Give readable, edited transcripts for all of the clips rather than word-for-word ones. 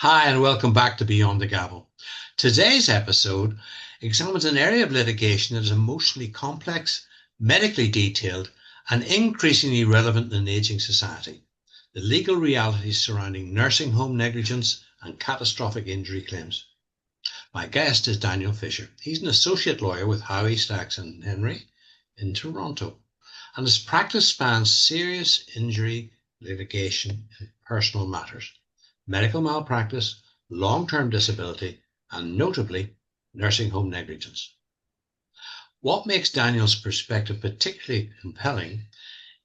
Hi, and welcome back to Beyond the Gavel. Today's episode examines an area of litigation that is emotionally complex, medically detailed, and increasingly relevant in an aging society: the legal realities surrounding nursing home negligence and catastrophic injury claims. My guest is Daniel Fisher. He's an associate lawyer with Howie, Stacks and Henry in Toronto, and his practice spans serious injury litigation in personal matters, medical malpractice, long-term disability, and notably, nursing home negligence. What makes Daniel's perspective particularly compelling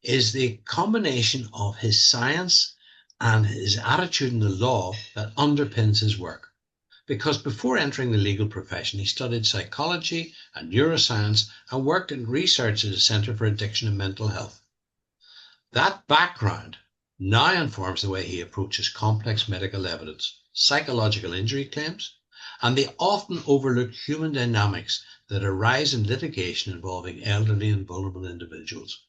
is the combination of his science and his attitude in the law that underpins his work. Because before entering the legal profession, he studied psychology and neuroscience and worked in research at the Centre for Addiction and Mental Health. That background now informs the way he approaches complex medical evidence, psychological injury claims, and the often overlooked human dynamics that arise in litigation involving elderly and vulnerable individuals.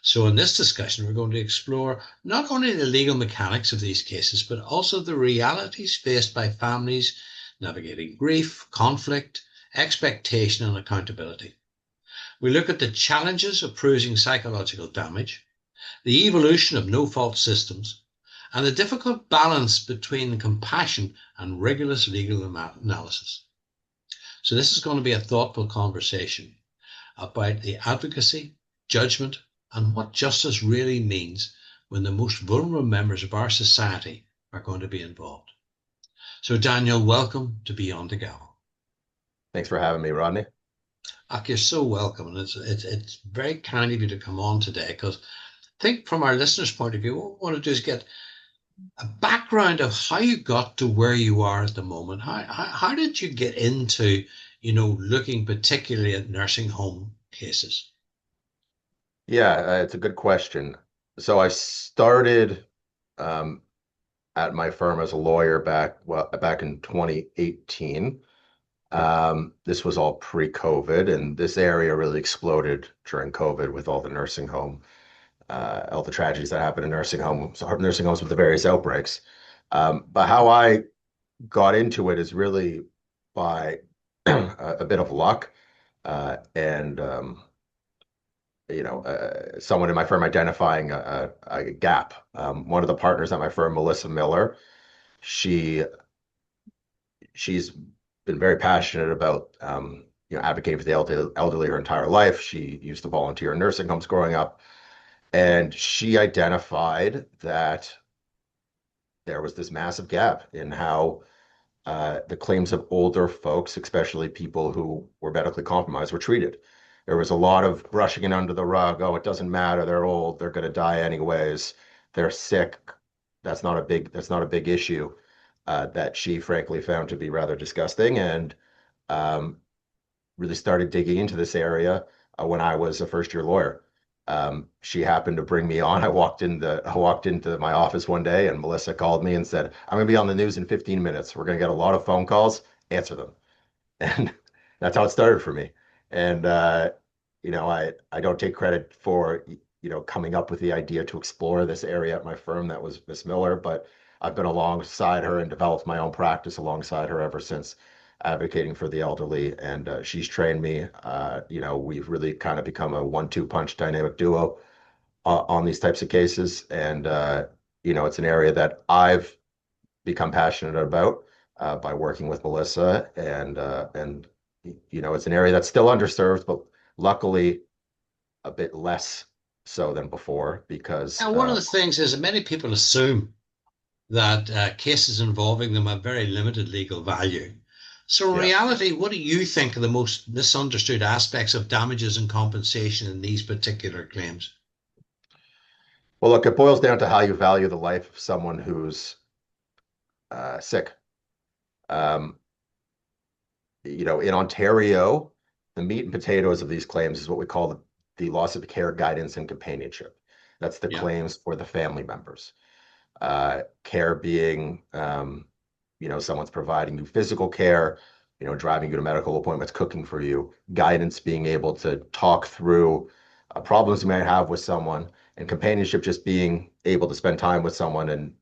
So, in this discussion, we're going to explore not only the legal mechanics of these cases, but also the realities faced by families navigating grief, conflict, expectation, and accountability. We look at the challenges of proving psychological damage, the evolution of no-fault systems, and the difficult balance between compassion and rigorous legal analysis. So this is going to be a thoughtful conversation about the advocacy, judgment, and what justice really means when the most vulnerable members of our society are going to be involved. So Daniel, welcome to Beyond the Gavel. Thanks for having me, Rodney. You're so welcome, and it's very kind of you to come on today, because I think from our listeners' point of view, what we want to do is get a background of how you got to where you are at the moment. How did you get into, looking particularly at nursing home cases? Yeah, it's a good question. So I started um, at my firm as a lawyer back in 2018. This was all pre-COVID, and this area really exploded during COVID with all the nursing home, all the tragedies that happened in nursing homes with the various outbreaks. But how I got into it is really by a bit of luck and someone in my firm identifying a gap. One of the partners at my firm, Melissa Miller, she she's been very passionate about advocating for the elderly her entire life. She used to volunteer in nursing homes growing up, and she identified that there was this massive gap in how the claims of older folks, especially people who were medically compromised, were treated. There was a lot of brushing it under the rug. Oh, it doesn't matter. They're old. They're going to die anyways. They're sick. That's not a big issue. That she frankly found to be rather disgusting, and um, really started digging into this area when I was a first year lawyer. She happened to bring me on. I walked into my office one day, and Melissa called me and said, "I'm going to be on the news in 15 minutes. We're going to get a lot of phone calls. Answer them." And that's how it started for me. And I don't take credit for coming up with the idea to explore this area at my firm. That was Miss Miller, but I've been alongside her and developed my own practice alongside her ever since, advocating for the elderly. And she's trained me. We've really kind of become a one-two punch dynamic duo on these types of cases. And it's an area that I've become passionate about by working with Melissa, and it's an area that's still underserved, but luckily a bit less so than before because And one of the things is that many people assume that cases involving them have very limited legal value. So, in yeah. reality, what do you think are the most misunderstood aspects of damages and compensation in these particular claims? Well, look, it boils down to how you value the life of someone who's sick. Um, in Ontario, the meat and potatoes of these claims is what we call the loss of care, guidance, and companionship. That's the Yeah. claims for the family members. Care being, someone's providing you physical care, driving you to medical appointments, cooking for you. Guidance being able to talk through problems you might have with someone, and companionship just being able to spend time with someone and,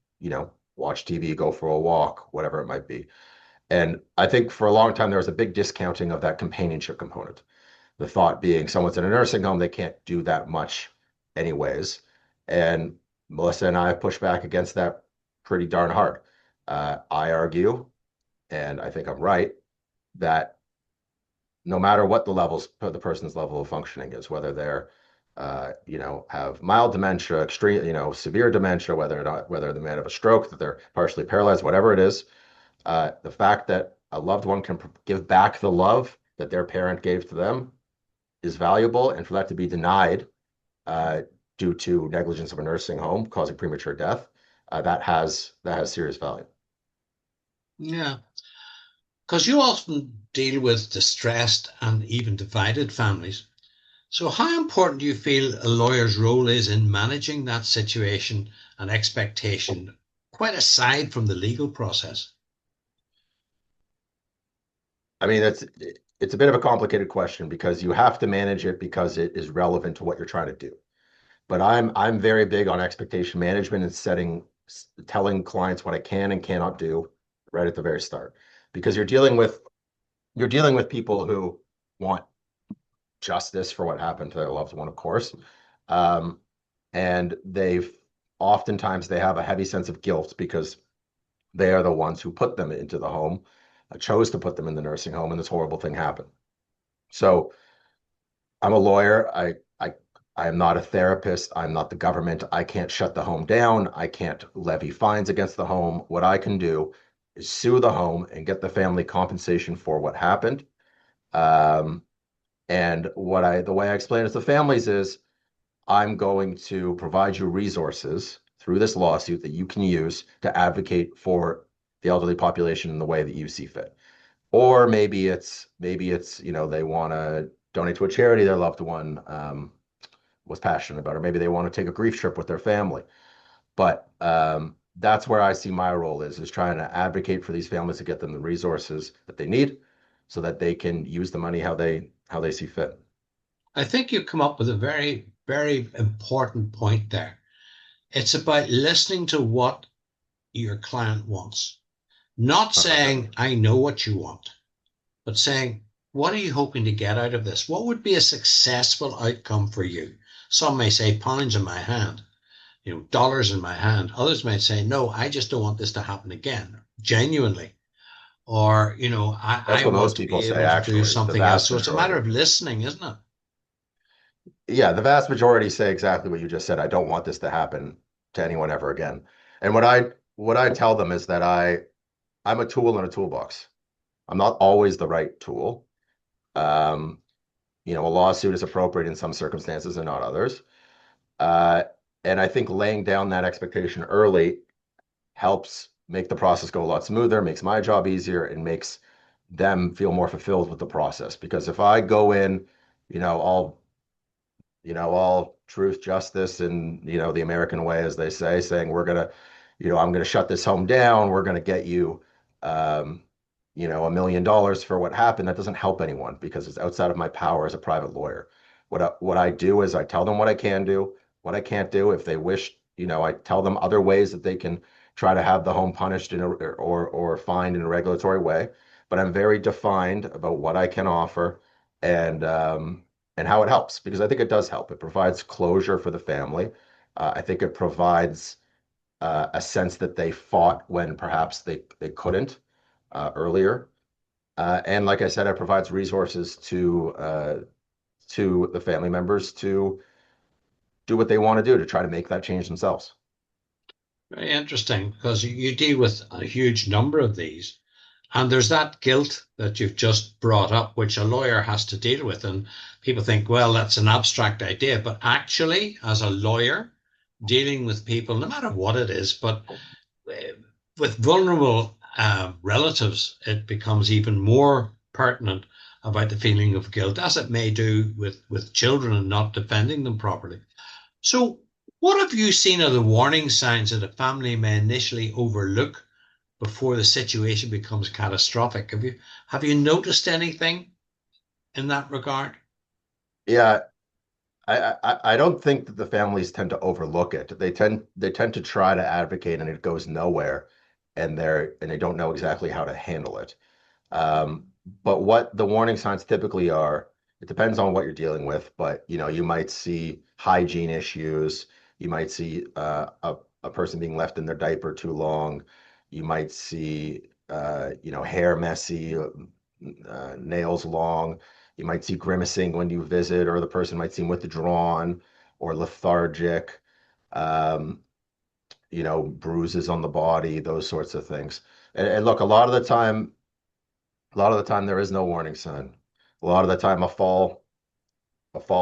watch TV, go for a walk, whatever it might be. And I think for a long time there was a big discounting of that companionship component. The thought being someone's in a nursing home, they can't do that much anyways. And Melissa and I have pushed back against that pretty darn hard. I argue, and I think I'm right, that no matter what the person's level of functioning is, whether they're have mild dementia, extreme, severe dementia, whether the man have a stroke, that they're partially paralyzed, whatever it is, the fact that a loved one can give back the love that their parent gave to them is valuable, and for that to be denied uh, due to negligence of a nursing home causing premature death, that has serious value. Yeah, because you often deal with distressed and even divided families. So, how important do you feel a lawyer's role is in managing that situation and expectation, quite aside from the legal process? I mean, it's a bit of a complicated question because you have to manage it because it is relevant to what you're trying to do. But I'm very big on expectation management and telling clients what I can and cannot do right at the very start, because you're dealing with people who want justice for what happened to their loved one, of course. Um, and oftentimes they have a heavy sense of guilt because they are the ones who put them into the home, chose to put them in the nursing home, and this horrible thing happened. So I'm a lawyer. I am not a therapist. I'm not the government. I can't shut the home down. I can't levy fines against the home. What I can do is sue the home and get the family compensation for what happened. Um, and the way I explain it to families is I'm going to provide you resources through this lawsuit that you can use to advocate for the elderly population in the way that you see fit. Or maybe it's they want to donate to a charity their loved one was passionate about, or maybe they want to take a grief trip with their family. But that's where I see my role is trying to advocate for these families to get them the resources that they need so that they can use the money how they see fit. I think you come up with a very, very important point there. It's about listening to what your client wants, not 100%. saying, I know what you want, but saying, what are you hoping to get out of this? What would be a successful outcome for you? Some may say pounds in my hand, dollars in my hand. Others might say, no, I just don't want this to happen again, genuinely. Or, That's I what want most to people be say, able to do actually, the something else. vast So it's a matter majority. of listening, isn't it? Yeah, the vast majority say exactly what you just said. I don't want this to happen to anyone ever again. And what I tell them is that I'm a tool in a toolbox. I'm not always the right tool. Um, a lawsuit is appropriate in some circumstances and not others. Uh, and I think laying down that expectation early helps make the process go a lot smoother, makes my job easier, and makes them feel more fulfilled with the process. Because if I go in, you know, all all truth, justice, and the American way, as they say, saying I'm gonna shut this home down. We're gonna get you, um, $1 million for what happened. That doesn't help anyone because it's outside of my power as a private lawyer. What I do is I tell them what I can do, what I can't do. If they wish, I tell them other ways that they can try to have the home punished or fined in a regulatory way. But I'm very defined about what I can offer and how it helps because I think it does help. It provides closure for the family. I think it provides a sense that they fought when perhaps they couldn't earlier. And like I said, it provides resources to the family members to do what they want to do to try to make that change themselves. Very interesting because you deal with a huge number of these. And there's that guilt that you've just brought up, which a lawyer has to deal with. And people think, well, that's an abstract idea. But actually, as a lawyer, dealing with people, no matter what it is, but with vulnerable relatives, it becomes even more pertinent about the feeling of guilt, as it may do with children and not defending them properly. So, what have you seen are the warning signs that a family may initially overlook before the situation becomes catastrophic? Have you noticed anything in that regard? Yeah, I don't think that the families tend to overlook it. They tend to try to advocate, and it goes nowhere. and they don't know exactly how to handle it. Um, but what the warning signs typically are, it depends on what you're dealing with, but you might see hygiene issues. You might see a person being left in their diaper too long. You might see hair messy, nails long. You might see grimacing when you visit, or the person might seem withdrawn or lethargic. Um, bruises on the body, those sorts of things. And look, a lot of the time there is no warning sign. A lot of the time a fall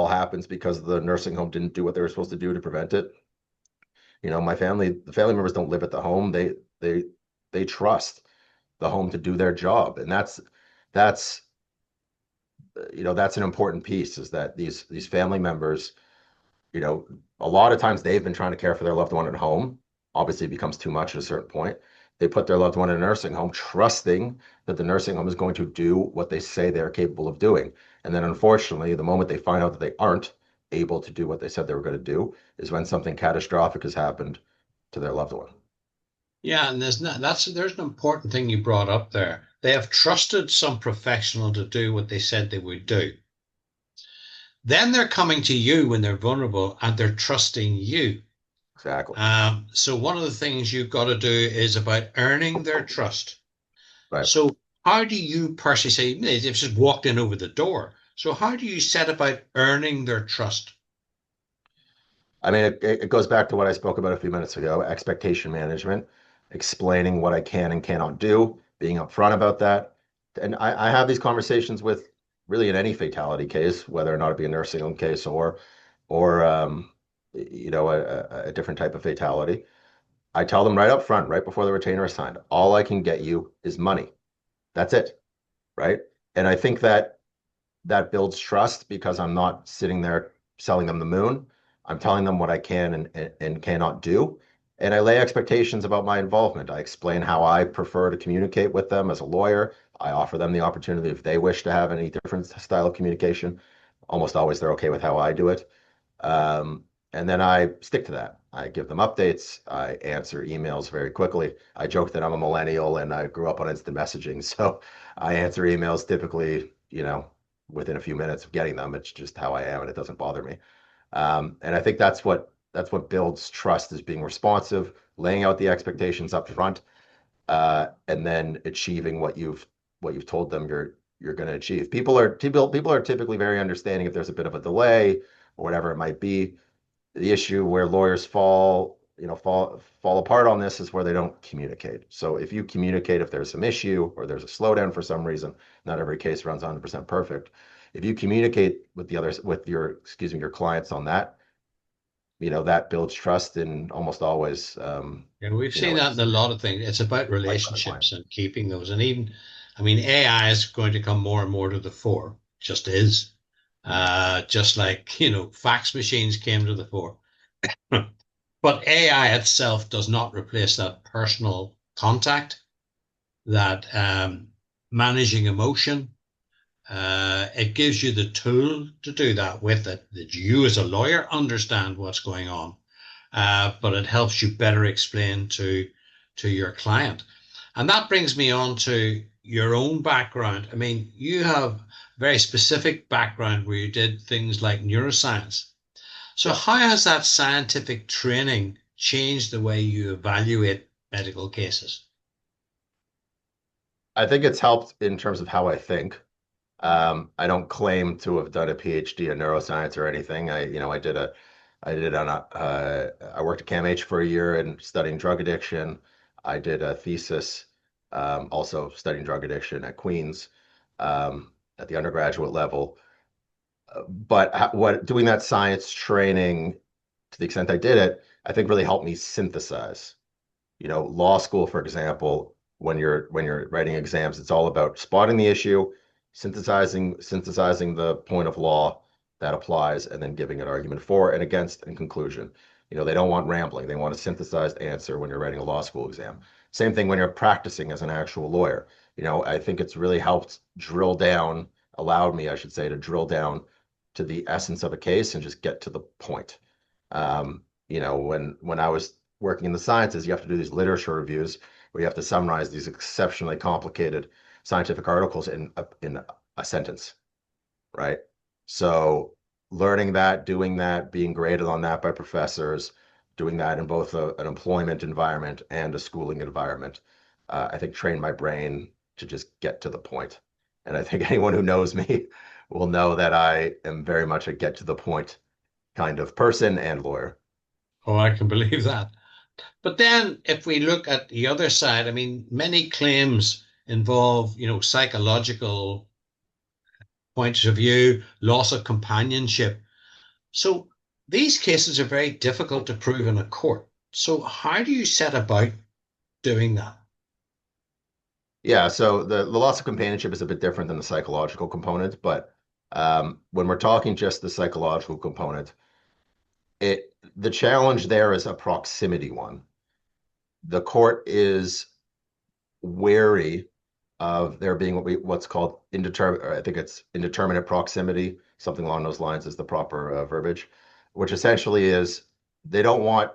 happens because the nursing home didn't do what they were supposed to do to prevent it. The family members don't live at the home. They trust the home to do their job. And that's that's an important piece, is that these family members, you know, a lot of times they've been trying to care for their loved one at home. Obviously, it becomes too much at a certain point. They put their loved one in a nursing home, trusting that the nursing home is going to do what they say they're capable of doing. And then, unfortunately, the moment they find out that they aren't able to do what they said they were going to do is when something catastrophic has happened to their loved one. Yeah, and there's an important thing you brought up there. They have trusted some professional to do what they said they would do. Then they're coming to you when they're vulnerable and they're trusting you. Exactly. So one of the things you've got to do is about earning their trust. Right. So how do you personally say they've just walked in over the door? So how do you set about earning their trust? I mean, it goes back to what I spoke about a few minutes ago, expectation management, explaining what I can and cannot do, being upfront about that. And I have these conversations with really in any fatality case, whether or not it be a nursing home case or a different type of fatality. I tell them right up front, right before the retainer is signed, all I can get you is money. That's it, right? And I think that builds trust because I'm not sitting there selling them the moon. I'm telling them what I can and cannot do. And I lay expectations about my involvement. I explain how I prefer to communicate with them as a lawyer. I offer them the opportunity if they wish to have any different style of communication. Almost always they're okay with how I do it. Um, and then I stick to that. I give them updates. I answer emails very quickly. I joke that I'm a millennial and I grew up on instant messaging. So I answer emails typically, within a few minutes of getting them. It's just how I am, and it doesn't bother me. And I think that's what builds trust, is being responsive, laying out the expectations up front, and then achieving what you've told them you're going to achieve. People are typically very understanding if there's a bit of a delay or whatever it might be. The issue where lawyers fall apart on this is where they don't communicate. So if you communicate if there's some issue or there's a slowdown for some reason, not every case runs 100% perfect. If you communicate with the others, with your clients on that, that builds trust and almost always, And we've seen that in a it's lot of things. It's about like by the client. relationships and keeping those. And even, I mean, AI is going to come more and more to the fore. Just is. Mhm. Just like, fax machines came to the fore. But AI itself does not replace that personal contact, that managing emotion. It gives you the tool to do that with it, that you as a lawyer understand what's going on, but it helps you better explain to your client. And that brings me on to your own background. I mean, you have a very specific background where you did things like neuroscience. So Yeah. how has that scientific training changed the way you evaluate medical cases? I think it's helped in terms of how I think. I don't claim to have done a PhD in neuroscience or anything. I worked at CAMH for a year and studying drug addiction. I did a thesis, also studying drug addiction at Queens, at the undergraduate level. But what doing that science training, to the extent I did it, I think really helped me synthesize. Law school, for example, when you're writing exams, it's all about spotting the issue, synthesizing the point of law that applies, and then giving an argument for and against and conclusion. They don't want rambling. They want a synthesized answer when you're writing a law school exam. Same thing when you're practicing as an actual lawyer. I think it's really helped drill down, allowed me, I should say, to drill down to the essence of a case and just get to the point. When I was working in the sciences, you have to do these literature reviews where you have to summarize these exceptionally complicated scientific articles in a sentence, right? So learning that, doing that, being graded on that by professors, doing that in both an employment environment and a schooling environment, I think trained my brain to just get to the point. And I think anyone who knows me will know that I am very much a get to the point kind of person and lawyer. Oh, I can believe that. But then if we look at the other side, I mean, many claims involve, psychological points of view, loss of companionship. So these cases are very difficult to prove in a court. So how do you set about doing that? Yeah, so the loss of companionship is a bit different than the psychological component, but when we're talking just the psychological component, the challenge there is a proximity one. The court is wary of there being what's called indeterminate, I think it's indeterminate proximity, something along those lines is the proper verbiage, which essentially is they don't want,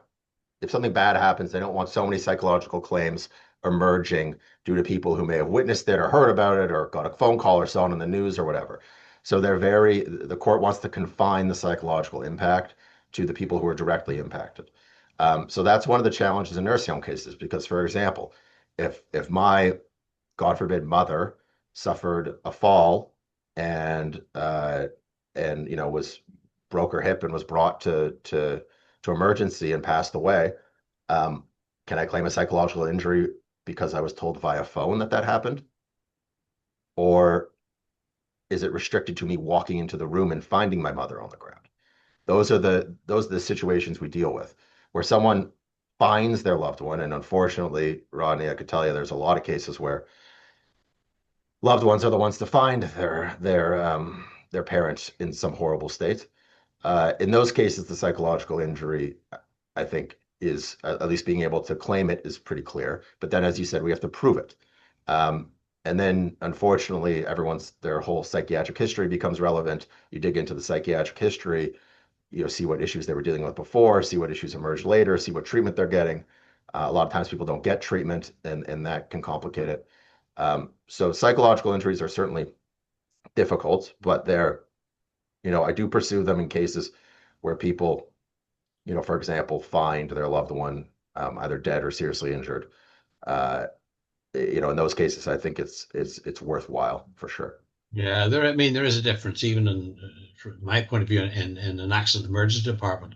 if something bad happens, they don't want so many psychological claims emerging due to people who may have witnessed it or heard about it or got a phone call or saw it on the news or whatever. So the court wants to confine the psychological impact to the people who are directly impacted. So that's one of the challenges in nursing home cases because, for example, if my God forbid mother suffered a fall and was broke her hip and was brought to emergency and passed away, um, can I claim a psychological injury because I was told via phone that that happened? Or is it restricted to me walking into the room and finding my mother on the ground? Those are the situations we deal with, where someone finds their loved one, and unfortunately, Rodney, I could tell you there's a lot of cases where loved ones are the ones to find their parents in some horrible state. In those cases, the psychological injury, I think, is at least being able to claim it is pretty clear. But then, as you said, we have to prove it. And then, unfortunately, their whole psychiatric history becomes relevant. You dig into the psychiatric history, see what issues they were dealing with before, see what issues emerged later, see what treatment they're getting. A lot of times people don't get treatment, and that can complicate it. So psychological injuries are certainly difficult, but I do pursue them in cases where people, for example, find their loved one either dead or seriously injured. Uh, in those cases, I think it's worthwhile for sure. Yeah, I mean, there is a difference, even from my point of view, in an accident emergency department.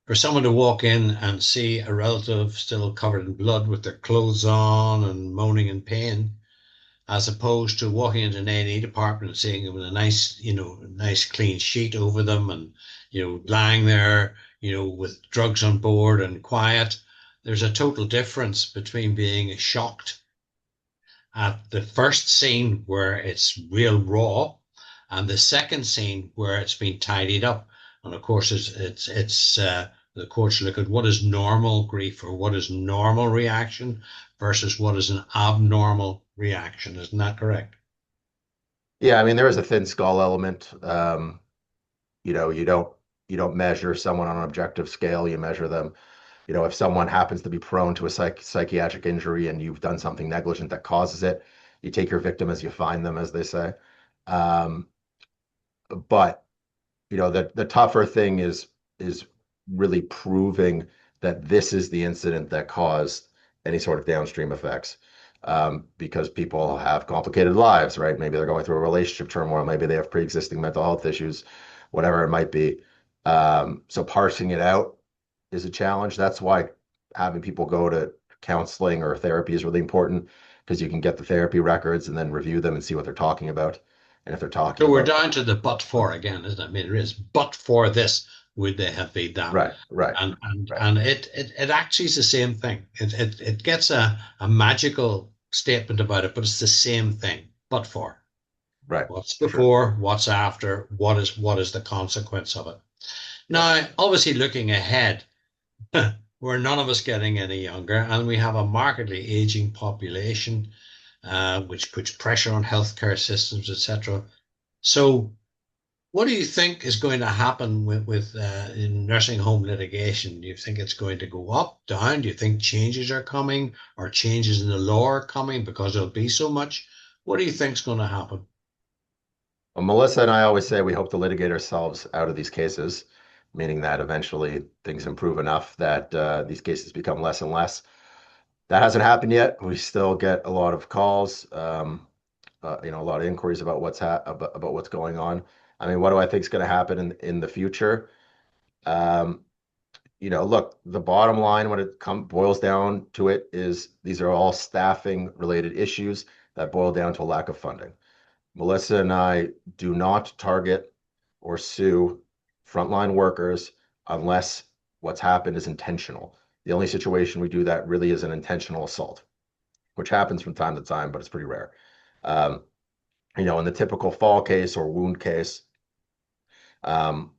For someone to walk in and see a relative still covered in blood with their clothes on and moaning in pain, as opposed to walking into an A&E department and seeing them with a nice, nice clean sheet over them and, lying there, with drugs on board and quiet. There's a total difference between being shocked at the first scene where it's real raw and the second scene where it's been tidied up. And of course, it's the courts look at what is normal grief or what is normal reaction versus what is an abnormal reaction. Isn't that correct? Yeah, I mean there is a thin skull element. You know, you don't measure someone on an objective scale. You measure them. If someone happens to be prone to a psychiatric injury and you've done something negligent that causes it, you take your victim as you find them, as they say. Um, but the tougher thing is really proving that this is the incident that caused any sort of downstream effects. Because people have complicated lives, right? Maybe they're going through a relationship turmoil, maybe they have pre-existing mental health issues, whatever it might be. So parsing it out is a challenge. That's why having people go to counseling or therapy is really important because you can get the therapy records and then review them and see what they're talking about. And if they're talking So we're about down to the but for again, isn't it? I mean, it is but for this would they have been that, right, right, right, and it actually is the same thing. It gets a magical statement about it, but it's the same thing. But for right, what's for sure. before, what's after, what is the consequence of it? Yep. Now, obviously, looking ahead, we're none of us getting any younger, and we have a markedly aging population, which puts pressure on healthcare systems, etc. So What do you think is going to happen with in nursing home litigation? Do you think it's going to go up, down? Do you think changes are coming or changes in the law are coming because there'll be so much? What do you think's going to happen? Well, Melissa and I always say we hope to litigate ourselves out of these cases, meaning that eventually things improve enough that these cases become less and less. That hasn't happened yet. We still get a lot of calls, a lot of inquiries about about what's going on. I mean, what do I think is going to happen in the future? Um, look, the bottom line when it boils down to it is these are all staffing related issues that boil down to a lack of funding. Melissa and I do not target or sue frontline workers unless what's happened is intentional. The only situation we do that really is an intentional assault, which happens from time to time, but it's pretty rare. Um, in the typical fall case or wound case, um,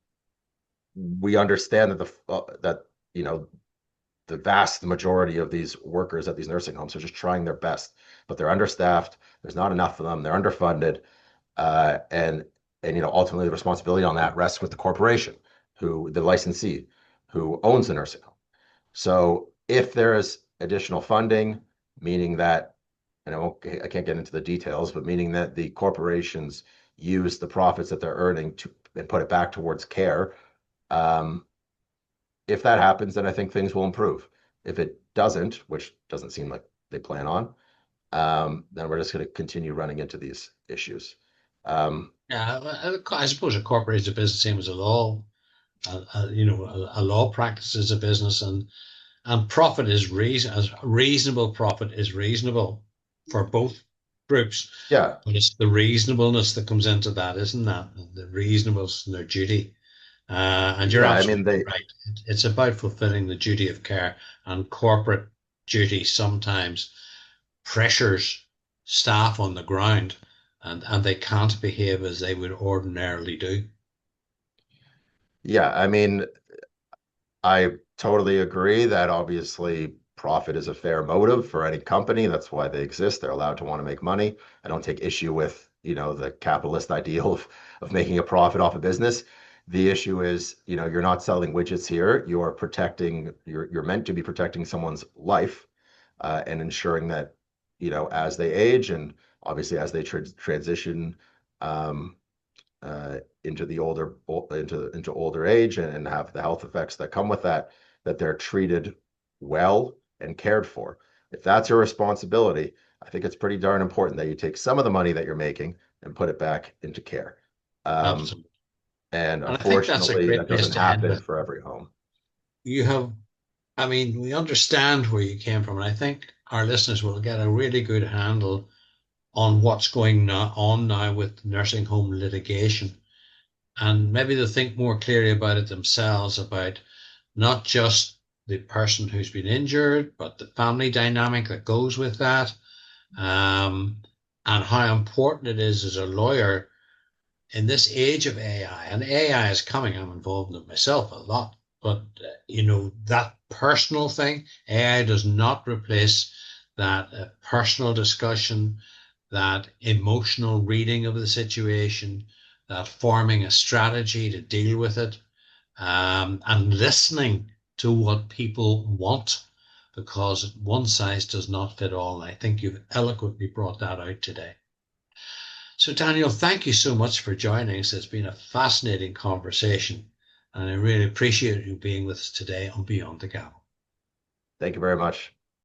we understand that you know the vast majority of these workers at these nursing homes are just trying their best, but they're understaffed. There's not enough of them. They're underfunded, and ultimately the responsibility on that rests with the corporation, the licensee, who owns the nursing home. So if there is additional funding, meaning that, and I can't get into the details, but meaning that the corporations use the profits that they're earning to and put it back towards care. Um, if that happens, then I think things will improve. If it doesn't, which doesn't seem like they plan on, then we're just going to continue running into these issues. Um, Yeah, I suppose a corporate is a business, same as a law. A law practice is a business, and profit is reasonable. Profit is reasonable for both groups, yeah, but it's the reasonableness that comes into that, isn't that? The reasonableness and their duty. And you're yeah. I mean, absolutely right. It's about fulfilling the duty of care, and corporate duty sometimes pressures staff on the ground, and they can't behave as they would ordinarily do. yeah. I mean, I totally agree that obviously profit is a fair motive for any company. That's why they exist. They're allowed to want to make money. I don't take issue with, the capitalist ideal of making a profit off a business. The issue is, you're not selling widgets here. You're meant to be protecting someone's life, and ensuring that, as they age and obviously as they transition, um, into the into older age and have the health effects that come with that, that they're treated well and cared for. If that's your responsibility, I think it's pretty darn important that you take some of the money that you're making and put it back into care. Um, Absolutely. and And I think that's a unfortunately, great that place doesn't to end happen with. for every home. You have, I mean, we understand where you came from, and I think our listeners will get a really good handle on what's on now with nursing home litigation. And maybe they'll think more clearly about it themselves, about not just the person who's been injured, but the family dynamic that goes with that, um, and how important it is as a lawyer in this age of AI. And AI is coming. I'm involved in it myself a lot, but that personal thing, AI does not replace that personal discussion, that emotional reading of the situation, that forming a strategy to deal with it, and listening to what people want, because one size does not fit all. And I think you've eloquently brought that out today. So, Daniel, thank you so much for joining us. It's been a fascinating conversation, and I really appreciate you being with us today on Beyond the Gavel. Thank you very much.